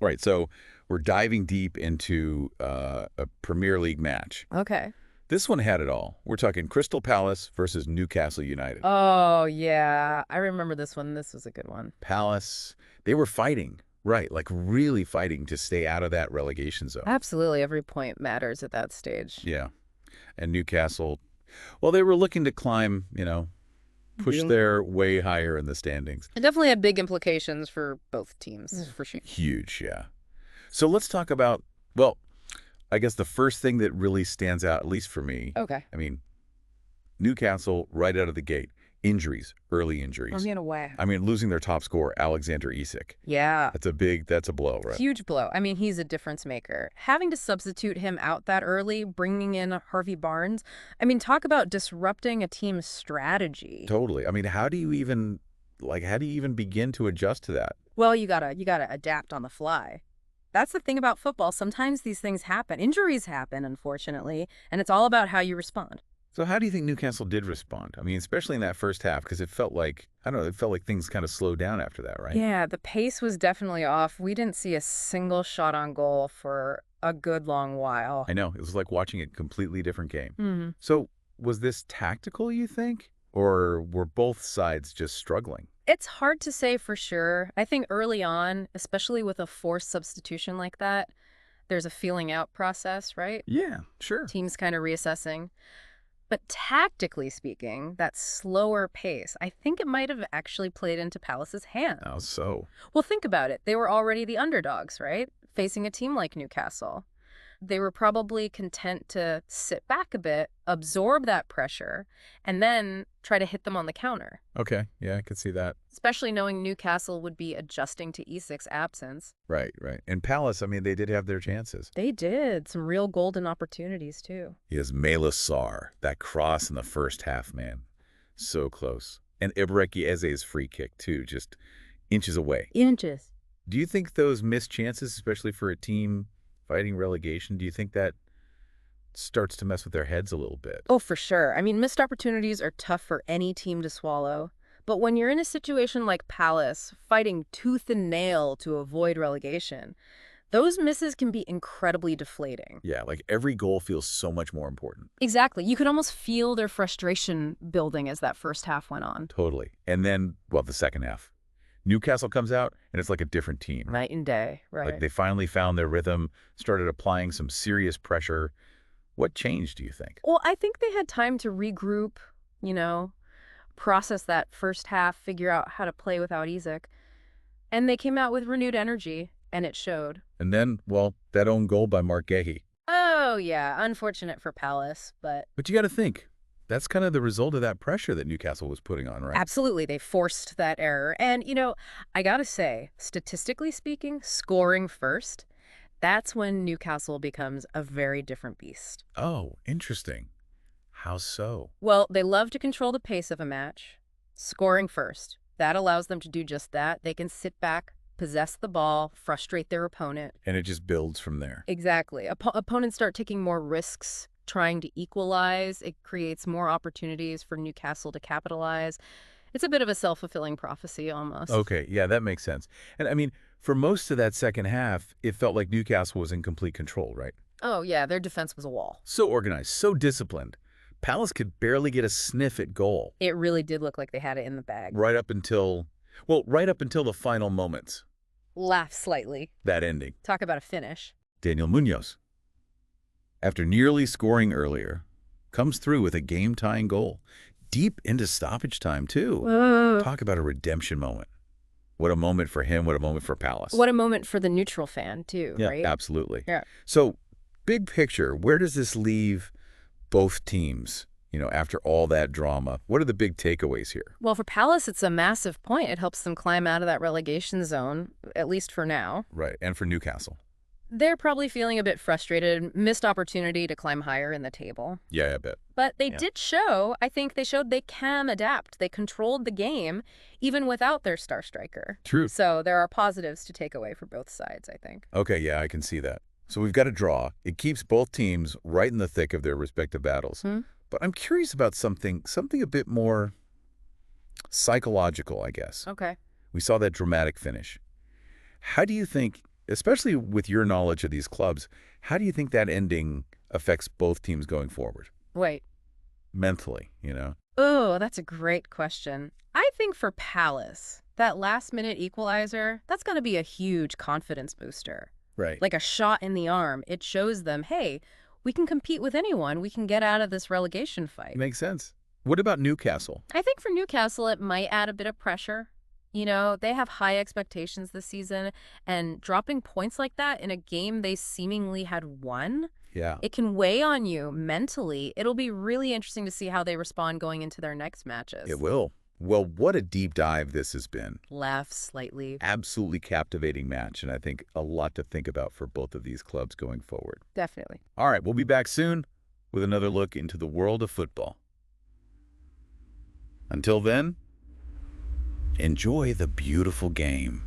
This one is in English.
All right, so we're diving deep into a Premier League match. Okay. This one had it all. We're talking Crystal Palace versus Newcastle United. Oh, yeah. I remember this one. This was a good one. Palace, they were fighting, right, like really fighting to stay out of that relegation zone. Absolutely. Every point matters at that stage. Yeah. And Newcastle, well, they were looking to climb, push Yeah. their way higher in the standings. It definitely had big implications for both teams, for sure. Huge, yeah. So let's talk about, well, I guess the first thing that really stands out, at least for me, Okay. I mean, Newcastle right out of the gate, injuries, early injuries. In a way. I mean, losing their top scorer, Alexander Isak. Yeah. That's a blow, right? Huge blow. I mean, he's a difference maker. Having to substitute him out that early, bringing in Harvey Barnes, I mean, talk about disrupting a team's strategy. Totally. I mean, how do you even begin to adjust to that? Well, you gotta adapt on the fly. That's the thing about football. Sometimes these things happen. Injuries happen, unfortunately, and it's all about how you respond. So how do you think Newcastle did respond? I mean, especially in that first half, because it felt like, I don't know, it felt like things kind of slowed down after that, right? Yeah, the pace was definitely off. We didn't see a single shot on goal for a good long while. I know. It was like watching a completely different game. Hmm. So was this tactical, you think? Or were both sides just struggling? It's hard to say for sure. I think early on, especially with a forced substitution like that, there's a feeling out process, right? Yeah, sure. Teams kind of reassessing. But tactically speaking, that slower pace, I think it might have actually played into Palace's hand. How so? Well, think about it. They were already the underdogs, right? Facing a team like Newcastle. They were probably content to sit back a bit, absorb that pressure, and then try to hit them on the counter. Okay, yeah, I could see that. Especially knowing Newcastle would be adjusting to Isak's absence. Right, right. And Palace, I mean, they did have their chances. They did. Some real golden opportunities, too. He has Mela Sarr, that cross in the first half, man. So close. And Ibrahim Eze's free kick, too, just inches away. Inches. Do you think those missed chances, especially for a team fighting relegation, do you think that starts to mess with their heads a little bit? Oh, for sure. I mean, missed opportunities are tough for any team to swallow. But when you're in a situation like Palace, fighting tooth and nail to avoid relegation, those misses can be incredibly deflating. Yeah, like every goal feels so much more important. Exactly. You could almost feel their frustration building as that first half went on. Totally. And then, well, the second half. Newcastle comes out, and it's like a different team. Night and day, right. Like they finally found their rhythm, started applying some serious pressure. What changed, do you think? Well, I think they had time to regroup, process that first half, figure out how to play without Isak. And they came out with renewed energy, and it showed. And then, well, that own goal by Mark Gahey. Oh, yeah, unfortunate for Palace, but... But you got to think, that's kind of the result of that pressure that Newcastle was putting on, right? Absolutely, they forced that error. And, I gotta say, statistically speaking, scoring first, that's when Newcastle becomes a very different beast. Oh, interesting. How so? Well, they love to control the pace of a match. Scoring first. That allows them to do just that. They can sit back, possess the ball, frustrate their opponent. And it just builds from there. Exactly. Opponents start taking more risks, trying to equalize. It creates more opportunities for Newcastle to capitalize. It's a bit of a self-fulfilling prophecy almost. Okay, yeah, that makes sense. And I mean, for most of that second half, it felt like Newcastle was in complete control, right? Oh, yeah, their defense was a wall. So organized, so disciplined. Palace could barely get a sniff at goal. It really did look like they had it in the bag. Right up until the final moments. Laugh slightly. That ending. Talk about a finish. Daniel Muñoz, after nearly scoring earlier, comes through with a game-tying goal. Deep into stoppage time, too. Talk about a redemption moment. What a moment for him, what a moment for Palace. What a moment for the neutral fan, too, right? Yeah, absolutely. Yeah. So, big picture, where does this leave both teams, after all that drama? What are the big takeaways here? Well, for Palace, it's a massive point. It helps them climb out of that relegation zone, at least for now. Right, and for Newcastle. They're probably feeling a bit frustrated, missed opportunity to climb higher in the table. Yeah, I bet. But they did show, I think they showed they can adapt. They controlled the game, even without their star striker. True. So there are positives to take away for both sides, I think. Okay, yeah, I can see that. So we've got a draw. It keeps both teams right in the thick of their respective battles. But I'm curious about something a bit more psychological, I guess. Okay. We saw that dramatic finish. How do you think, Especially with your knowledge of these clubs, how do you think that ending affects both teams going forward? Wait. Mentally, you know? Oh, that's a great question. I think for Palace, that last-minute equalizer, that's going to be a huge confidence booster. Right. Like a shot in the arm. It shows them, hey, we can compete with anyone. We can get out of this relegation fight. Makes sense. What about Newcastle? I think for Newcastle, it might add a bit of pressure. You know, they have high expectations this season, and dropping points like that in a game they seemingly had won, Yeah. it can weigh on you mentally. It'll be really interesting to see how they respond going into their next matches. It will. Well, what a deep dive this has been. Laugh slightly. Absolutely captivating match, and I think a lot to think about for both of these clubs going forward. Definitely. All right, we'll be back soon with another look into the world of football. Until then, enjoy the beautiful game.